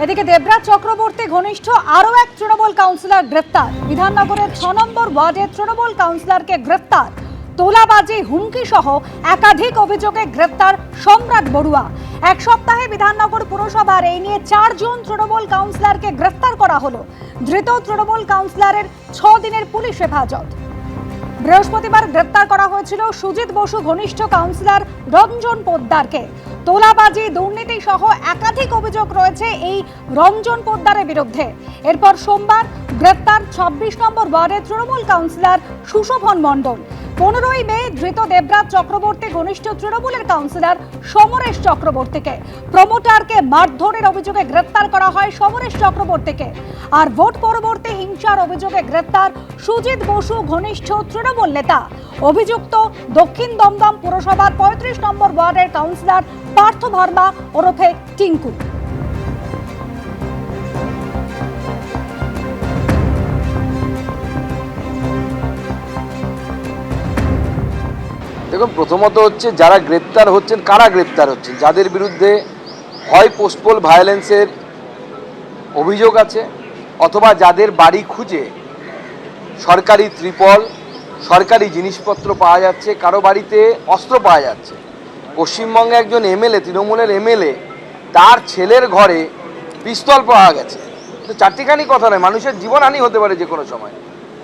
এদিকে দেবরাজ চক্রবর্তী ঘনিষ্ঠ আরও এক তৃণমূল কাউন্সিলর গ্রেপ্তার। বিধাননগরের 6 নম্বর ওয়ার্ডের তৃণমূল কাউন্সিলরকে গ্রেপ্তার। তোলাবাজি, হুমকি সহ একাধিক অভিযোগে গ্রেপ্তার সম্রাট বড়ুয়া। এক সপ্তাহে বিধাননগর পুরসভার এই নিয়ে 4 জন তৃণমূল কাউন্সিলরকে গ্রেপ্তার করা হলো। ধৃত তৃণমূল কাউন্সিলরের 6 দিনের পুলিশ হেফাজত। বৃহস্পতিবার গ্রেপ্তার করা হয়েছিল সুজিত বসু ঘনিষ্ঠ কাউন্সিলর রঞ্জন পোদ্দারকে। তোলাবাজি, দুর্নীতি সহ একাধিক অভিযোগ রয়েছে এই রঞ্জন পোদ্দারের বিরুদ্ধে। এরপর সোমবার গ্রেপ্তার 26 নম্বর ওয়ার্ডের তৃণমূল কাউন্সিলর সুশোভন মণ্ডল। 15ই মে ধৃত দেবরাজ চক্রবর্তী ঘনিষ্ঠ তৃণমূলের কাউন্সিলর সমরেশ চক্রবর্তীকে। প্রমোটারকে মারধরের অভিযোগে গ্রেপ্তার করা হয় সমরেশ চক্রবর্তীকে। আর ভোট পরবর্তী হিংসার অভিযোগে গ্রেপ্তার সুজিত বসু ঘনিষ্ঠ তৃণমূল নেতা। অভিযুক্ত দক্ষিণ দমদম পুরসভার 35 নম্বর ওয়ার্ডের কাউন্সিলর পার্থ ভার্মা ওরফে টিঙ্কু। দেখুন, প্রথমত হচ্ছে যারা গ্রেপ্তার হচ্ছেন, কারা গ্রেপ্তার হচ্ছেন, যাদের বিরুদ্ধে হয় পোস্টপোল ভায়োলেন্সের অভিযোগ আছে, অথবা যাদের বাড়ি খুঁজে সরকারি ত্রিপল, সরকারি জিনিসপত্র পাওয়া যাচ্ছে, কারো বাড়িতে অস্ত্র পাওয়া যাচ্ছে। পশ্চিমবঙ্গে একজন এমএলএ, তৃণমূলের এমএলএ, তার ছেলের ঘরে পিস্তল পাওয়া গেছে। তো চারটিখানি কথা নয়, মানুষের জীবনহানি হতে পারে যে কোনো সময়।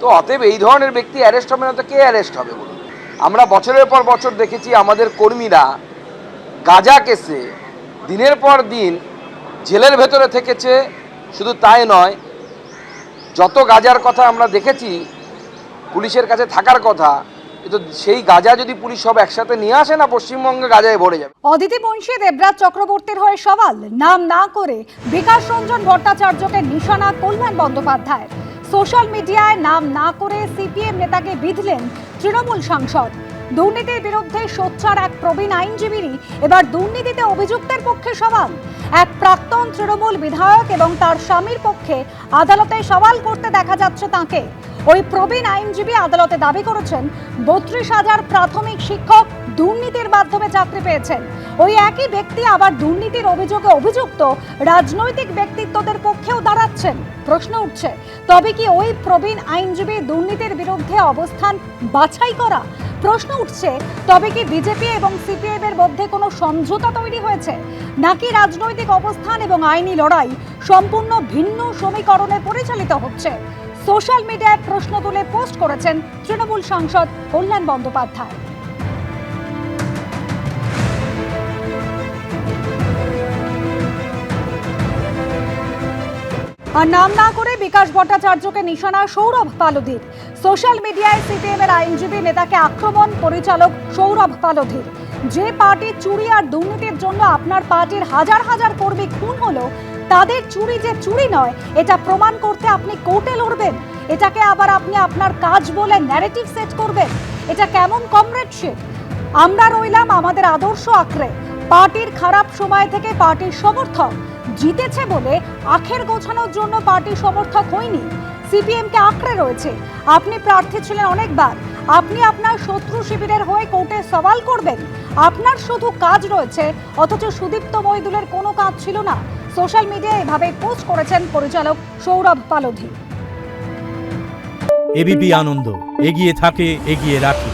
তো অতএব এই ধরনের ব্যক্তি অ্যারেস্ট হবে না তো কে অ্যারেস্ট হবে বলুন? আমরা বছরের পর বছর দেখেছি আমাদের কর্মীরা গাঁজা কেসে দিনের পর দিন জেলের ভেতরে থেকেছে। শুধু তাই নয়, যত গাঁজার কথা আমরা দেখেছি পুলিশের কাছে থাকার কথা, কিন্তু সেই গাঁজা যদি পুলিশ সব একসাথে নিয়ে আসে না, পশ্চিমবঙ্গে গাঁজায় ভরে যাবে। অদিতি মুন্সি দেবরাজ চক্রবর্তীর হয়ে সওয়াল। নাম না করে বিকাশ রঞ্জন ভট্টাচার্যকে নিশানা কল্যাণ বন্দ্যোপাধ্যায়। সোশ্যাল মিডিয়ায় নাম না করে সিপিএম নেতাকে বিঁধলেন তৃণমূল সাংসদ। দুর্নীতির বিরুদ্ধে সোচ্চার এক প্রবীণ আইনজীবীরই এবার দুর্নীতিতে অভিযুক্তের পক্ষে সওয়াল। এক প্রাক্তন তৃণমূল বিধায়ক এবং তার স্বামীর পক্ষে আদালতে সওয়াল করতে দেখা যাচ্ছে তাঁকে। ওই প্রবীণ আইনজীবী আদালতে দাবি করেছেন 32,000 প্রাথমিক শিক্ষক দুর্নীতির মাধ্যমে চাকরি পেয়েছেন। ওই একই ব্যক্তি আবার দুর্নীতির অভিযোগে অভিযুক্ত রাজনৈতিক ব্যক্তিত্বদের পক্ষেও দাঁড়াচ্ছেন। প্রশ্ন উঠছে, তবে কি ওই প্রবীণ আইনজীবী দুর্নীতির বিরুদ্ধে অবস্থান বাছাই করা? প্রশ্ন উঠছে, তবে কি বিজেপি এবং সিপিএম এর মধ্যে কোনো সমঝোতা তৈরি হয়েছে, নাকি রাজনৈতিক অবস্থান এবং আইনি লড়াই সম্পূর্ণ ভিন্ন সমীকরণে পরিচালিত হচ্ছে? সোশ্যাল মিডিয়ায় প্রশ্ন তুলে পোস্ট করেছেন তৃণমূল সাংসদ কল্যাণ বন্দ্যোপাধ্যায়। আর নাম না করে বিকাশ ভট্টাচার্যকে নিশানা সৌরভ পালোধির। সোশ্যাল মিডিয়ায় সিপিএম এর আইনজীবী নেতাকে আক্রমণ পরিচালক সৌরভ পালোধির। যে পার্টি চুরি আর দুর্নীতির জন্য আপনার পার্টির হাজার হাজার কর্মী খুন হলো, তাদের চুরি যে চুরি নয় এটা প্রমাণ করতে আপনি কোর্টে লড়বেন। এটাকে আবার আপনি আপনার কাজ বলে ন্যারেটিভ সেট করবেন। এটা কেমন কমরেডশিপ? আমরা রইলাম আমাদের আদর্শ আঁকড়ে। পার্টির খারাপ সময় থেকে পার্টির সমর্থক, জিতেছে বলে আখের গোছানোর জন্য পার্টির সমর্থক হয়নি। সিপিএমকে আঁকড়ে রয়েছে। আপনি প্রার্থী ছিলেন অনেকবার। আপনি আপনার শত্রু শিবিরের হয়ে কোর্টে সওয়াল করবেন। আপনার শুধু কাজ রয়েছে, অথচ সুদীপ্ত মইদুলের কোনো কাজ ছিল না। সোশ্যাল মিডিয়ায় এভাবে পোস্ট করেছেন পরিচালক সৌরভ পালোধি। এবিপি আনন্দ এগিয়ে থাকে, এগিয়ে রাখে।